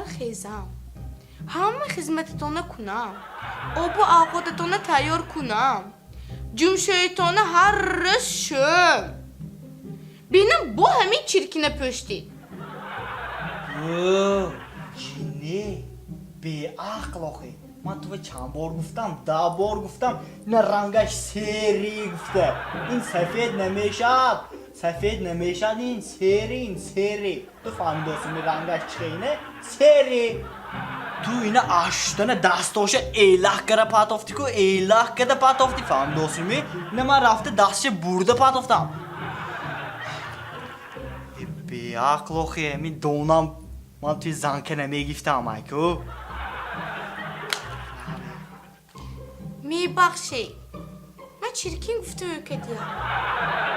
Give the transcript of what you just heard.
خیزم همه خدمتتون کنم آب و آقادتون تیار کنم جمشویتون هر رشم benim bu همین çirkine pöşti. جینی بی عقل آخه من تو چند بار گفتم 10 بار گفتم نه رنگش سری گفته این سفید نمیشد سفید نمیشد این سری تو فهمیدوسی می رنگش چینه سری تو اینه آشتانه دستاش ایلح کره پاتافتی کو ایلح کده پاتافتی فهمیدوسی می نه من رفته دستش برده پاتافتم بی عقل آخه می دونم من توی زنکه نمیگیفتم ایکو Mi bak şey. Ben çirkin güftü öykedi ya.